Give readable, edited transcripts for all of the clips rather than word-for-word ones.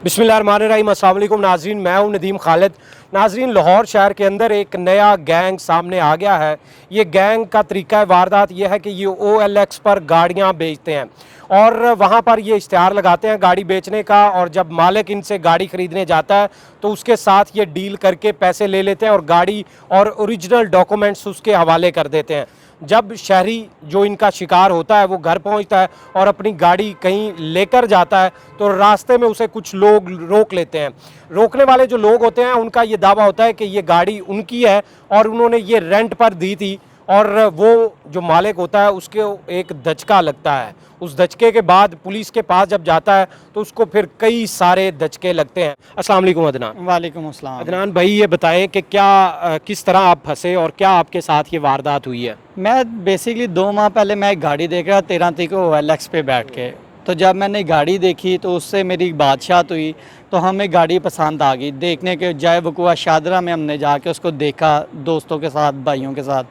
बिस्मिल्लाहिर्रहमानिर्रहीम, अस्सलाम वालेकुम नाज़रीन। मैं हूं नदीम खालिद। नाज़रीन, लाहौर शहर के अंदर एक नया गैंग सामने आ गया है। ये गैंग का तरीका वारदात ये है कि ये OLX पर गाड़ियां बेचते हैं और वहां पर ये इश्तिहार लगाते हैं गाड़ी बेचने का, और जब मालिक इनसे गाड़ी ख़रीदने जाता है तो उसके साथ ये डील करके पैसे ले लेते हैं और गाड़ी और ओरिजिनल डॉक्यूमेंट्स उसके हवाले कर देते हैं। जब शहरी जो इनका शिकार होता है वो घर पहुंचता है और अपनी गाड़ी कहीं लेकर जाता है तो रास्ते में उसे कुछ लोग रोक लेते हैं। रोकने वाले जो लोग होते हैं उनका ये दावा होता है कि ये गाड़ी उनकी है और उन्होंने ये रेंट पर दी थी, और वो जो मालिक होता है उसके एक दचका लगता है। उस दचके के बाद पुलिस के पास जब जाता है तो उसको फिर कई सारे दचके लगते हैं। अस्सलाम वालेकुम अदनान। वालेकुम अस्सलाम। अदनान भाई, ये बताएं कि क्या किस तरह आप फंसे और क्या आपके साथ ये वारदात हुई है? मैं बेसिकली 2 माह पहले मैं एक गाड़ी देख रहा 13 तारीख को OLX पे बैठ के, तो जब मैंने गाड़ी देखी तो उससे मेरी बातशात हुई, तो हमें गाड़ी पसंद आ गई। देखने के जाए वकुआ शादरा में हमने जाके उसको देखा दोस्तों के साथ, भाइयों के साथ,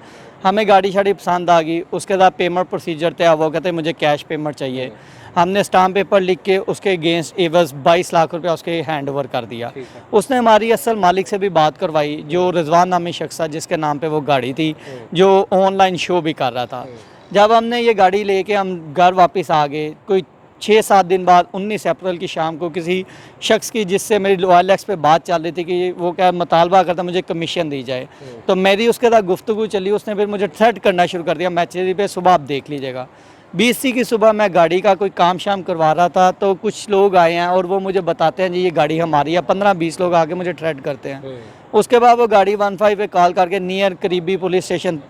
हमें गाड़ी शाड़ी पसंद आ गई। उसके बाद पेमेंट प्रोसीजर थे, वो कहते मुझे कैश पेमेंट चाहिए। हमने स्टाम्प पेपर लिख के उसके अगेंस्ट एवज 22 लाख रुपया उसके हैंड ओवर कर दिया। उसने हमारी असल मालिक से भी बात करवाई, जो रिजवान नामी शख्स था जिसके नाम पे वो गाड़ी थी, जो ऑनलाइन शो भी कर रहा था। जब हमने ये गाड़ी लेके हम घर वापस आ गए, कोई 6-7 दिन बाद 19 अप्रैल की शाम को किसी शख्स की, जिससे मेरी OLX पे बात चल रही थी कि वो क्या मुतालबा करता मुझे कमीशन दी जाए, तो मेरी उसके साथ गुफ्तगू चली। उसने फिर मुझे थ्रेट करना शुरू कर दिया, मैचेरी पे सुबह आप देख लीजिएगा। 20 की सुबह मैं गाड़ी का कोई काम शाम करवा रहा था, तो कुछ लोग आए हैं और वो मुझे बताते हैं जी ये गाड़ी हमारी है। 15-20 लोग आके मुझे थ्रेट करते हैं। उसके बाद वो गाड़ी 15 पे कॉल करके नियर करीबी पुलिस स्टेशन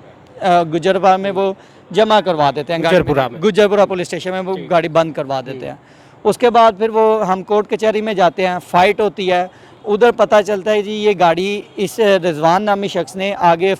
गुजरपुरा में वो जमा करवा देते हैं। गुजरपुरा पुलिस स्टेशन में वो गाड़ी बंद करवा देते हैं। उसके बाद फिर वो हम कोर्ट कचहरी में जाते हैं, फ़ाइट होती है। उधर पता चलता है जी ये गाड़ी इस रिजवान नामी शख्स ने आगे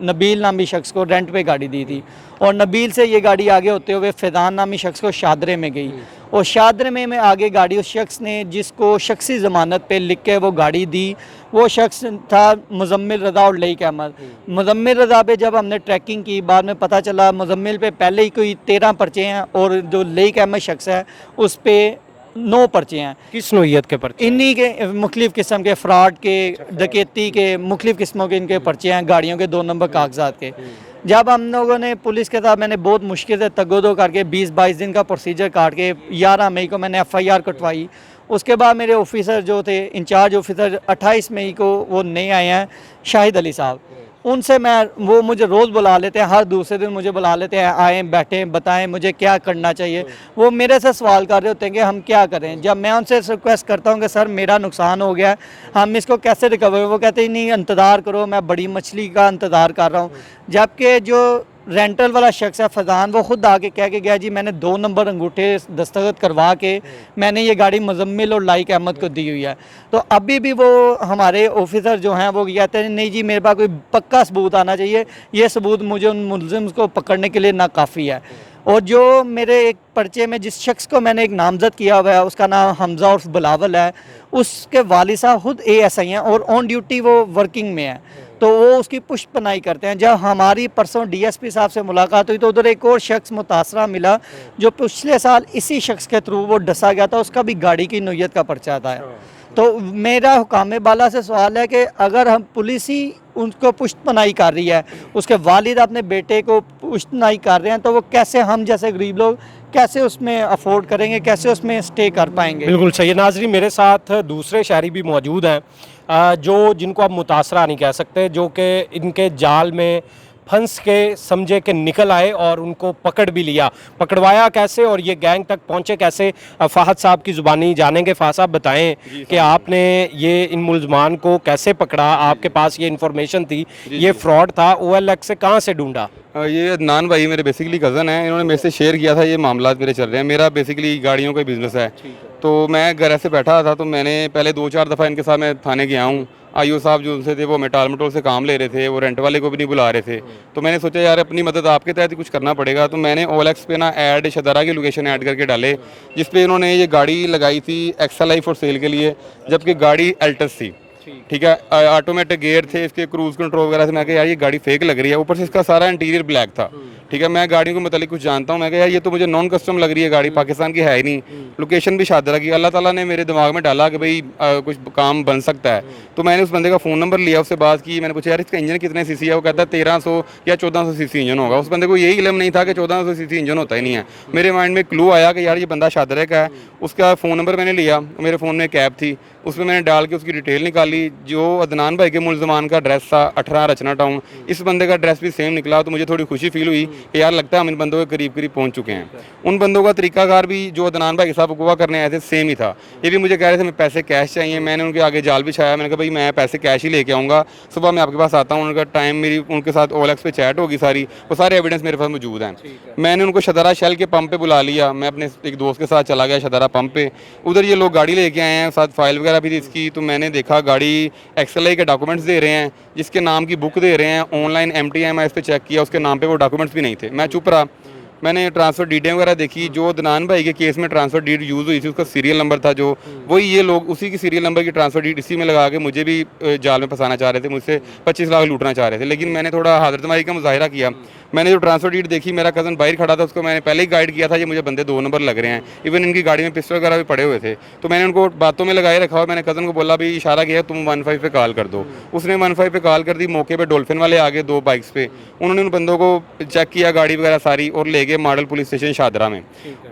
नबील नामी शख्स को रेंट पे गाड़ी दी थी, और नबील से ये गाड़ी आगे होते हुए फ़ैज़ान नामी शख्स को शादरे में गई, और शादरे में आगे गाड़ी उस शख्स ने जिसको शख्सी ज़मानत पे लिख के वो गाड़ी दी, वो शख्स था मुज़म्मिल रज़ा और लईक अहमद। मुज़म्मिल रज़ा पे जब हमने ट्रैकिंग की, बाद में पता चला मुज़म्मिल पे पहले ही कोई 13 पर्चे हैं, और जो लईक अहमद शख्स है उस पर 9 पर्चे हैं। किस नोयत के पर्चे? इन्हीं के मुख्तलिफ़ किस्म के फ्रॉड के, डकैती के, मुख्तलिफ़ किस्मों के इनके पर्चे हैं, गाड़ियों के 2 नंबर कागजात के। जब हम लोगों ने पुलिस के साथ, मैंने बहुत मुश्किल से तगोदो करके 20-22 दिन का प्रोसीजर काट के 11 मई को मैंने FIR कटवाई। उसके बाद मेरे ऑफिसर जो थे, इंचार्ज ऑफिसर, 28 मई को वो नए आए हैं, शाहिद अली साहब। उनसे वो मुझे रोज़ बुला लेते हैं, हर दूसरे दिन मुझे बुला लेते हैं, आएँ बैठें बताएं मुझे क्या करना चाहिए। वो मेरे से सवाल कर रहे होते हैं कि हम क्या करें। जब मैं उनसे रिक्वेस्ट करता हूं कि सर मेरा नुकसान हो गया, हम इसको कैसे रिकवर, वो कहते हैं नहीं इंतज़ार करो, मैं बड़ी मछली का इंतज़ार कर रहा हूँ। जबकि जो रेंटल वाला शख्स है फैज़ान, वो ख़ुद आके कह के गया जी मैंने 2 नंबर अंगूठे दस्तखत करवा के मैंने ये गाड़ी मुज़म्मिल और लाइक अहमद को दी हुई है। तो अभी भी वो हमारे ऑफिसर जो हैं वो कहते हैं नहीं जी मेरे पास कोई पक्का सबूत आना चाहिए, ये सबूत मुझे उन मुलजिम को पकड़ने के लिए नाकाफ़ी है। और जो मेरे एक पर्चे में जिस शख्स को मैंने एक नामजद किया हुआ है उसका नाम हमज़ा उर्फ बिलावल है, उसके वालिद साहब खुद ASI हैं और ऑन ड्यूटी वो वर्किंग में है, तो वो उसकी पुष्ट पनाही करते हैं। जब हमारी परसों DSP साहब से मुलाकात हुई तो उधर एक और शख्स मुतासरा मिला जो पिछले साल इसी शख्स के थ्रू वो डसा गया था, उसका भी गाड़ी की नोयत का पर्चा था। तो मेरा हुकाम बाला से सवाल है कि अगर हम पुलिस ही उनको पुष्ट पनाही कर रही है, उसके वालिद अपने बेटे को पुष्ट पनाही कर रहे हैं, तो वो कैसे हम जैसे गरीब लोग कैसे उसमें अफोर्ड करेंगे, कैसे उसमें स्टे कर पाएंगे? बिल्कुल सही। नाज़रीन, मेरे साथ दूसरे शहरी भी मौजूद हैं जो जिनको आप मुतासरा नहीं कह सकते, जो कि इनके जाल में फंस के समझे कि निकल आए और उनको पकड़ भी लिया। पकड़वाया कैसे और ये गैंग तक पहुंचे कैसे, फ़ाहद साहब की ज़ुबानी जानेंगे। फ़ाहद साहब बताएं कि आपने ये इन मुलजमान को कैसे पकड़ा, आपके पास ये इन्फॉर्मेशन थी, ये फ्रॉड था, OLX से कहाँ से ढूंढा? ये अदनान भाई मेरे बेसिकली कज़न हैं, इन्होंने मेरे से शेयर किया था ये मामला मेरे चल रहे हैं। मेरा बेसिकली गाड़ियों का बिज़नेस है, तो मैं घर ऐसे बैठा था, तो मैंने पहले 2-4 दफ़ा इनके साथ मैं थाने गया हूँ। IO साहब जो उनसे थे वो मेटाल मटोल से काम ले रहे थे, वो रेंट वाले को भी नहीं बुला रहे थे। तो मैंने सोचा यार अपनी मदद आपके तहत ही कुछ करना पड़ेगा, तो मैंने OLX पे ना ऐड शदारा की लोकेशन ऐड करके डाले, जिसपे इन्होंने ये गाड़ी लगाई थी XLI फॉर सेल के लिए, जबकि गाड़ी एल्टस थी। ठीक है, ऑटोमेटिक गियर थे इसके, क्रूज़ कंट्रोल वगैरह से। मैं कहा यार ये गाड़ी फेक लग रही है, ऊपर से इसका सारा इंटीरियर ब्लैक था। ठीक है, मैं गाड़ियों के मतलब कुछ जानता हूँ, मैं कहा यार ये तो मुझे नॉन कस्टम लग रही है गाड़ी, पाकिस्तान की है ही नहीं, लोकेशन भी शादरा की। अल्लाह ताला ने मेरे दिमाग में डाला कि भाई कुछ काम बन सकता है, तो मैंने उस बंदे का फ़ोन नंबर लिया, उससे बात की, मैंने पूछा यार इसका इंजन कितने सीसी है, वो कहता है 1300 या 1400 सीसी इंजन होगा। उस बंदे को यही इल्म नहीं था कि 1400 सीसी इंजन होता ही नहीं है। मेरे माइंड में क्लू आया कि यार ये बंदा शादरा का है। उसका फ़ोन नंबर मैंने लिया, मेरे फ़ोन में एक ऐप थी, उसमें मैंने डाल के उसकी डिटेल निकाली। जो अदनान भाई के मुल्ज़मान का एड्रेस था 18 रचना टाउन, इस बंदे का एड्रेस भी सेम निकला। तो मुझे थोड़ी खुशी फील हुई कि यार लगता है हम इन बंदों के करीब करीब पहुंच चुके हैं। उन बंदों का तरीकाकार भी जो अदनान भाई के साथ अगवा करने आए थे सेम ही था। ये भी मुझे कह रहे थे मैं पैसे कैश चाहिए, मैंने उनके आगे जाल बिछाया, मैंने कहा भाई मैं पैसे कैश ही लेके आऊँगा, सुबह मैं आपके पास आता हूँ। उनका टाइम मेरी उनके साथ OLX पे चैट होगी सारी, वो सारे एविडेंस मेरे पास मौजूद हैं। मैंने उनको शदारा शेल के पंप पे बुला लिया, मैं अपने एक दोस्त के साथ चला गया शदारा पंप पे। उधर ये लोग गाड़ी लेके आए हैं, साथ फाइल वगैरह भी थी इसकी। तो मैंने देखा गाड़ी XLI के डॉक्यूमेंट्स दे रहे हैं, जिसके नाम की बुक दे रहे हैं, ऑनलाइन MTMIS पे चेक किया, उसके नाम पे वो डॉक्यूमेंट्स भी नहीं थे। मैं चुप रहा। मैंने ट्रांसफ़र डीडें वगैरह देखी, जो अदनान भाई के केस में ट्रांसफ़र डीड यूज़ हुई थी उसका सीरियल नंबर था जो, वही ये लोग उसी की सीरियल नंबर की ट्रांसफ़र डीड इसी में लगा के मुझे भी जाल में फंसाना चाह रहे थे, मुझसे 25 लाख लूटना चाह रहे थे। लेकिन मैंने थोड़ा हाज़रतमाही का मुजाहिरा किया। मैंने जो ट्रांसफ़र डीड देखी, मेरा कज़न बाहर खड़ा था, उसको मैंने पहले ही गाइड किया था ये मुझे बंदे 2 नंबर लग रहे हैं। इवन इनकी गाड़ी में पिस्टल वगैरह भी पड़े हुए थे। तो मैंने उनको बातों में लगाए रखा और मैंने कज़न को बोला भी इशारा किया तुम 15 पे कॉल कर दो। उसने 15 पे कॉल कर दी। मौके पे डॉल्फिन वाले आ गए 2 बाइक्स पे, उन्होंने उन बंदों को चेक किया गाड़ी वगैरह सारी और ले गए मॉडल पुलिस स्टेशन शादरा में।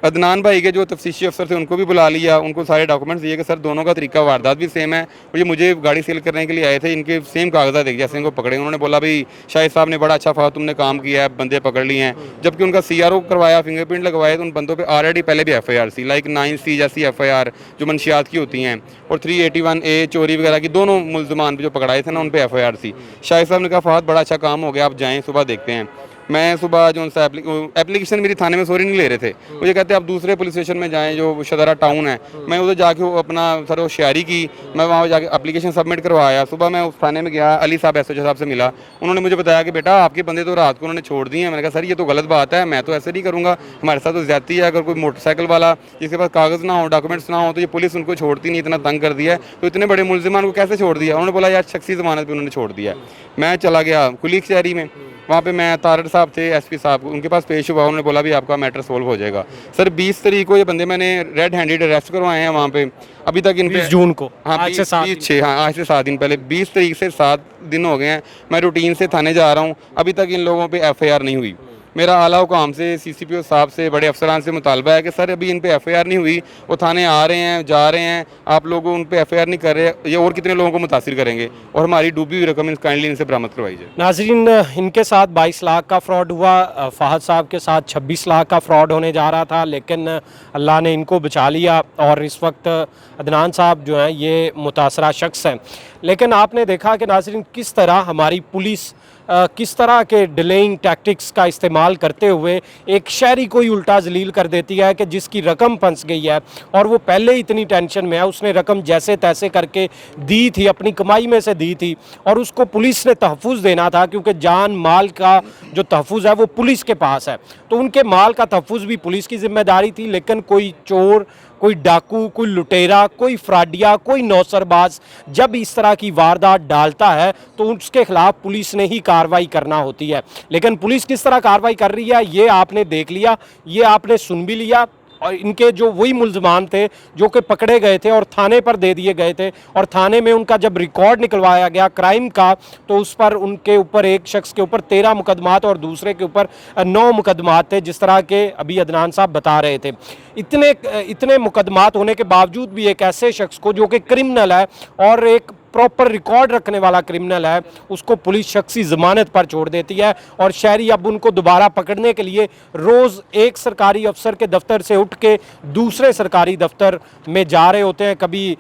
अदनान भाई के जो तफ्तीशी अफसर थे उनको भी बुला लिया, उनको सारे डॉक्यूमेंट्स दिए कि सर दोनों का तरीका वारदात भी सेम है और ये मुझे गाड़ी सेल करने के लिए आए थे, इनके सेम कागजात देख जैसे इनको पकड़े। उन्होंने बोला भाई शाहिद साहब ने बड़ा अच्छा फा तुमने काम किया है, बंदे पकड़ लिए हैं। जबकि उनका CRO करवाया, फिंगरप्रिंट लगवाए, तो उन बंदों पे ऑलरेडी पहले भी FIR थी, लाइक 9C जैसी FIR जो मंशियात की होती हैं, और 381A चोरी वगैरह की दोनों मुल्ज़मान जो पकड़ाए थे ना उन पे FIR थी। शाहिद साहब ने कहा फहद बड़ा अच्छा काम हो गया, आप जाएँ सुबह देखते हैं। मैं सुबह जो उनसे एप्लीकेशन मेरी थाने में सॉरी नहीं ले रहे थे, मुझे कहते आप दूसरे पुलिस स्टेशन में जाएं जो शदारा टाउन है। मैं उधर जाके अपना सर वो शेयरी की, मैं वहाँ जाके एप्लीकेशन सबमिट करवाया। सुबह मैं उस थाने में गया, अली साहब SHO साहब से मिला, उन्होंने मुझे बताया कि बेटा आपके बंदे तो रात को उन्होंने छोड़ दिए हैं। मैंने कहा सर ये तो गलत बात है, मैं तो ऐसे नहीं करूँगा, हमारे साथ तो ज़्यादती है। अगर कोई मोटरसाइकिल वाला जिसके पास कागज़ ना हो, डॉक्यूमेंट्स ना हो, तो ये पुलिस उनको छोड़ती नहीं, इतना तंग कर दिया है, तो इतने बड़े मुल्ज़िमान को कैसे छोड़ दिया। उन्होंने बोला यार शख्सी ज़मानत पर उन्होंने छोड़ दिया है। मैं चला गया कुली कचहरी में, वहाँ पे मैं तारड़ साहब थे SP साहब, उनके पास पेश हुआ। उन्होंने बोला भी आपका मैटर सोल्व हो जाएगा। सर 20 तारीख को ये बंदे मैंने रेड हैंडेड अरेस्ट करवाए हैं वहाँ पे। अभी तक इन पे 20 जून को, हाँ आज से 7 दिन पहले 20 तारीख से 7 दिन हो गए हैं। मैं रूटीन से थाने जा रहा हूँ, अभी तक इन लोगों पे FIR नहीं हुई। मेरा आला हुकाम से CCPO साहब से बड़े अफसरान से मुतालबा है कि सर अभी इन पे FIR नहीं हुई, वो थाने आ रहे हैं जा रहे हैं, आप लोग उन पे FIR नहीं कर रहे, ये और कितने लोगों को मुतासिर करेंगे, और हमारी डूबी हुई रकम काइंडली इनसे बरामद करवाई जाए। नाजरीन, इनके साथ 22 लाख का फ्रॉड हुआ, फहद साहब के साथ 26 लाख का फ्रॉड होने जा रहा था, लेकिन अल्लाह ने इनको बचा लिया और इस वक्त अदनान साहब जो हैं ये मुतासरा शख्स हैं। लेकिन आपने देखा कि नाजरीन किस तरह हमारी पुलिस किस तरह के डिलेइंग टैक्टिक्स का इस्तेमाल करते हुए एक शहरी को ही उल्टा जलील कर देती है कि जिसकी रकम फंस गई है और वो पहले ही इतनी टेंशन में है, उसने रकम जैसे तैसे करके दी थी, अपनी कमाई में से दी थी, और उसको पुलिस ने तहफ़्फ़ुज़ देना था, क्योंकि जान माल का जो तहफ़्फ़ुज़ है वो पुलिस के पास है, तो उनके माल का तहफ़्फ़ुज़ भी पुलिस की जिम्मेदारी थी। लेकिन कोई चोर, कोई डाकू, कोई लुटेरा, कोई फ्राडिया, कोई नौसरबाज जब इस तरह की वारदात डालता है तो उसके खिलाफ पुलिस ने ही कार्रवाई करना होती है। लेकिन पुलिस किस तरह कार्रवाई कर रही है ये आपने देख लिया, ये आपने सुन भी लिया। और इनके जो वही मुल्ज़मान थे जो कि पकड़े गए थे और थाने पर दे दिए गए थे, और थाने में उनका जब रिकॉर्ड निकलवाया गया क्राइम का तो उस पर उनके ऊपर एक शख्स के ऊपर 13 मुकदमात और दूसरे के ऊपर 9 मुकदमात थे, जिस तरह के अभी अदनान साहब बता रहे थे। इतने मुकदमात होने के बावजूद भी एक ऐसे शख्स को जो कि क्रिमिनल है और एक प्रॉपर रिकॉर्ड रखने वाला क्रिमिनल है, उसको पुलिस शख्सी ज़मानत पर छोड़ देती है। और शहरी अब उनको दोबारा पकड़ने के लिए रोज़ एक सरकारी अफसर के दफ्तर से उठ के दूसरे सरकारी दफ्तर में जा रहे होते हैं। कभी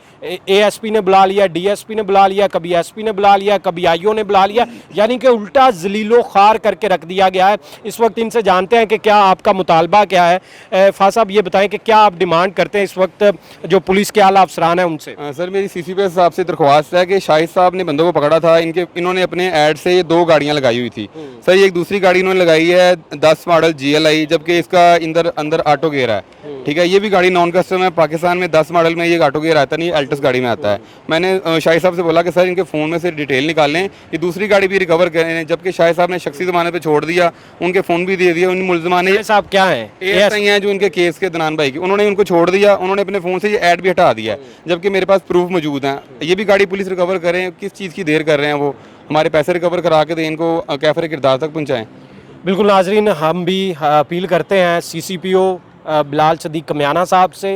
ASP ने बुला लिया, DSP ने बुला लिया, कभी SP ने बुला लिया, कभी IO ने बुला लिया, यानी कि उल्टा जलीलो खार करके रख दिया गया है। इस वक्त इनसे जानते हैं कि क्या आपका मुतालबा क्या है। फा साहब ये बताएं कि क्या आप डिमांड करते हैं इस वक्त जो पुलिस के आला अफसरान हैं उनसे। सर मेरी CCPO साहब से दरख्वास्त है कि शाहिद साहब ने बंदों को पकड़ा था, इन्होंने अपने ऐड से ये 2 गाड़ियां लगाई हुई थी। सर ये एक दूसरी गाड़ी इन्होंने लगाई है 10 मॉडल GLI, जबकि इसका अंदर ऑटो गेयर है। ठीक है। ये भी गाड़ी नॉन कस्टम है, पाकिस्तान में 10 मॉडल में ये ऑटो गियर आता नहीं, एल्टस गाड़ी में आता है। मैंने शाहिद साहब से बोला कि सर इनके फ़ोन में से डिटेल निकाल लें, ये दूसरी गाड़ी भी रिकवर करें, जबकि शाहिद साहब ने शख्सी ज़माने पे छोड़ दिया, उनके फ़ोन भी दे दिए। उन मुलजमान ने साहब क्या है ASI हैं जो इनके केस के दनान भाई की, उन्होंने उनको छोड़ दिया, उन्होंने अपने फ़ोन से ये ऐड भी हटा दिया है, जबकि मेरे पास प्रूफ मौजूद हैं। ये भी गाड़ी पुलिस रिकवर करें, किस चीज़ की देर कर रहे हैं, वो हमारे पैसे रिकवर करा के दें, इनको कैफर किरदार तक पहुँचाएँ। बिल्कुल नाजरीन, हम भी अपील करते हैं CCPO बिलाल सदीक कमियाना साहब से,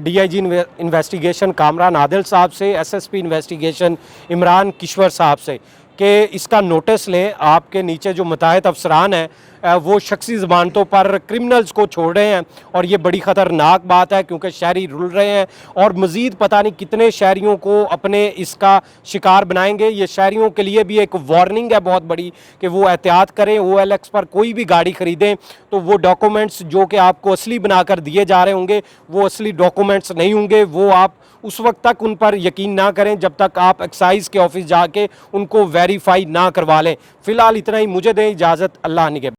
DIG इन्वेस्टिगेशन कामरान आदिल साहब से, SSP इन्वेस्टिगेशन इमरान किश्वर साहब से कि इसका नोटिस लें। आपके नीचे जो मुताहिद अफसरान हैं वो शख्सी ज़मानतों पर क्रिमिनल्स को छोड़ रहे हैं और ये बड़ी ख़तरनाक बात है, क्योंकि शहरी रुल रहे हैं और मज़ीद पता नहीं कितने शहरियों को अपने इसका शिकार बनाएंगे। ये शहरियों के लिए भी एक वार्निंग है बहुत बड़ी कि वो एहतियात करें। OLX पर कोई भी गाड़ी ख़रीदें तो वो डॉक्यूमेंट्स जो कि आपको असली बनाकर दिए जा रहे होंगे वो असली डॉक्यूमेंट्स नहीं होंगे। वो आप उस वक्त तक उन पर यकीन ना करें जब तक आप एक्साइज़ के ऑफिस जाके उनको वेरीफाई ना करवा लें। फ़िलहाल इतना ही, मुझे दें इजाज़त, अल्लाह निगहबान।